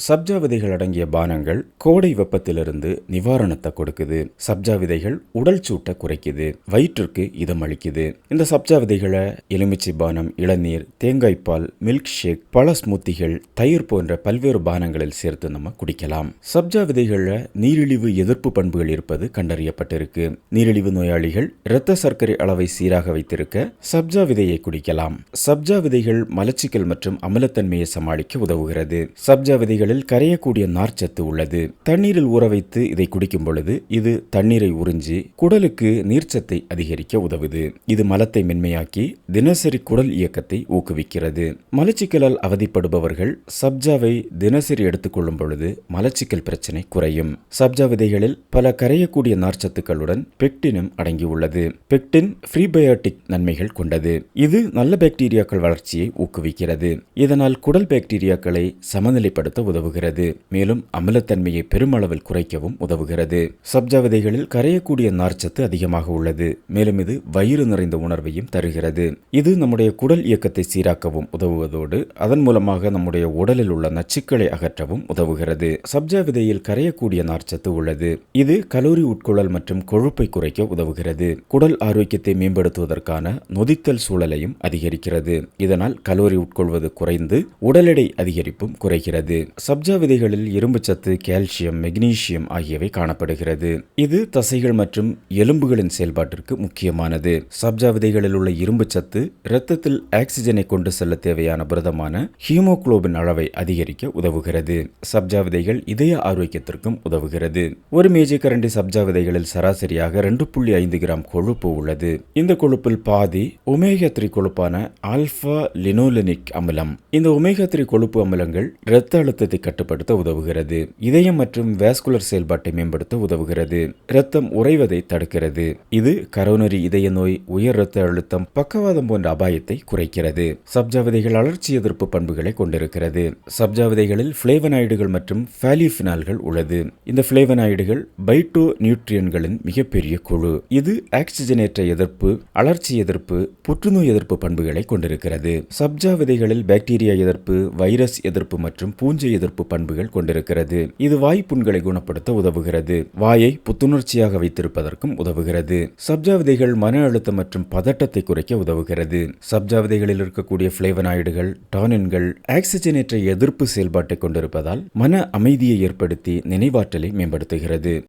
சப்ஜா விதைகள் அடங்கிய பானங்கள் கோடை வெப்பத்திலிருந்து நிவாரணத்தை கொடுக்குது. சப்ஜா விதைகள் உடல் சூட்டை குறைக்குது, வயிற்றுக்கு இதம் அளிக்குது. இந்த சப்ஜா விதைகளை எலுமிச்சை பானம், இளநீர், தேங்காய்பால், மில்க் ஷேக், பழ ஸ்மூத்திகள், தயிர் போன்ற பல்வேறு பானங்களில் சேர்த்து நம்ம குடிக்கலாம். சப்ஜா விதைகளில் நீரிழிவு எதிர்ப்பு பண்புகள் இருப்பது கண்டறியப்பட்டிருக்கு. நீரிழிவு நோயாளிகள் இரத்த சர்க்கரை அளவை சீராக வைத்திருக்க சப்ஜா விதையை குடிக்கலாம். சப்ஜா விதைகள் மலச்சிக்கல் மற்றும் அமிலத்தன்மையை சமாளிக்க உதவுகிறது. சப்ஜா விதைகளில் கரையக்கூடிய நார்ச்சத்து உள்ளது. தண்ணீரில் ஊற வைத்து இதை குடிக்கும் பொழுது இது தண்ணீரை உறிஞ்சி குடலுக்கு நீர்ச்சத்தை அதிகரிக்க உதவுது. இது மலத்தை மென்மையாக்கி தினசரி குடல் இயக்கத்தை ஊக்குவிக்கிறது. மலச்சிக்கலால் அவதிப்படுபவர்கள் சப்ஜாவை தினசரி எடுத்துக்கொள்ளும் பொழுது மலச்சிக்கல் பிரச்சனை குறையும். சப்ஜா விதைகளில் பல கரையக்கூடிய நார்ச்சத்துக்களுடன் பெக்டினும் அடங்கியுள்ளது. பெக்டின் ப்ரீபயோட்டிக் நன்மைகள் கொண்டது. இது நல்ல பாக்டீரியாக்கள் வளர்ச்சியை ஊக்குவிக்கிறது. இதனால் குடல் பாக்டீரியாக்களை சமநிலைப்படுத்த உதவுகிறது. மேலும் அமிலத்தன்மையை பெருமளவில் குறைக்கவும் உதவுகிறது. சப்ஜா விதைகளில் கரையக்கூடிய நார்ச்சத்து அதிகமாக உள்ளது. மேலும் இது வயிறு நிறைந்த உணர்வையும் தருகிறது. இது நம்முடைய குடல் இயக்கத்தை சீராக்கவும் உதவுவதோடு அதன் மூலமாக நம்முடைய உடலில் உள்ள நச்சுக்களை அகற்றவும் உதவுகிறது. சப்ஜா விதையில் கரையக்கூடிய நார்ச்சத்து உள்ளது. இது கலோரி உட்கொள்ளல் மற்றும் கொழுப்பை குறைக்க உதவுகிறது. குடல் ஆரோக்கியத்தை மேம்படுத்துவதற்கான நொதித்தல் சூழலையும் அதிகரிக்கிறது. இதனால் கலோரி உட்கொள்வது குறைந்து உடல் எடை அதிகரிப்பும் குறைகிறது. சப்ஜா விதைகளில் இரும்பு சத்து, கால்சியம், மெக்னீசியம் ஆகியவை காணப்படுகிறது. இது தசைகள் மற்றும் எலும்புகளின் செயல்பாட்டிற்கு முக்கியமானது. சப்ஜா விதைகளில் உள்ள இரும்பு சத்து இரத்தத்தில் ஆக்சிஜனை கொண்டு செல்ல தேவையான புரதமான ஹீமோகுளோபின் அளவை அதிகரிக்க உதவுகிறது. சப்ஜா விதைகள் இதய ஆரோக்கியத்திற்கும் உதவுகிறது. ஒரு மேஜை கரண்டி சப்ஜா விதைகளில் சராசரியாக 2.5 கிராம் கொழுப்பு உள்ளது. இந்த கொழுப்பில் பாதி ஒமேகா 3 கொழுப்பான ஆல்பா லினோலெனிக் அமிலம். இந்த ஒமேகா 3 கொழுப்பு அமிலங்கள் இரத்த அழுத்தத்தை கட்டுப்படுத்த உதவுகிறது. இதயம் மற்றும் வாஸ்குலர் செயல்பாட்டை மேம்படுத்த உதவுகிறது. இரத்தம் உறைவதை தடுக்கிறது. இது கரோனரி இதய நோய், உயர் இரத்த அழுத்தம், பக்கவாதம் போன்ற அபாயத்தை குறைக்கிறது. சப்ஜா விதைகள் அழற்சி எதிர்ப்பு பண்புகளை கொண்டிருக்கிறது. சப்ஜா விதைகளில் பிளேவனாய்டுகள் மற்றும் பாலிஃபினால்கள் உள்ளது. இந்த பிளேவனாய்டுகள் பைட்டோ நியூட்ரியன்களின் மிகப்பெரிய குழு. இது ஆக்சிஜனேற்ற எதிர்ப்பு, அழற்சி எதிர்ப்பு, புற்றுநோய் எதிர்ப்பு பண்புகளை கொண்டிருக்கிறது. சப்ஜா விதைகளில் பாக்டீரியா எதிர்ப்பு, வைரஸ் எதிர்ப்பு மற்றும் பூஞ்சை எதிர்ப்பு பண்புகள் கொண்டிருக்கிறது. இது வாய்ப்புண்களை குணப்படுத்த உதவுகிறது. வாயை புத்துணர்ச்சியாக வைத்திருப்பதற்கும் உதவுகிறது. சப்ஜா விதைகள் மன அழுத்தம் மற்றும் பதட்டத்தை குறைக்க உதவுகிறது. சப்ஜா விதைகளில் இருக்கக்கூடிய பிளேவனாய்டுகள், டானின்கள் ஆக்சிஜனேற்ற எதிர்ப்பு செயல்பாட்டை கொண்டிருப்பதால் மன அமைதியை ஏற்படுத்தி நினைவாற்றலை மேம்படுத்துகிறது.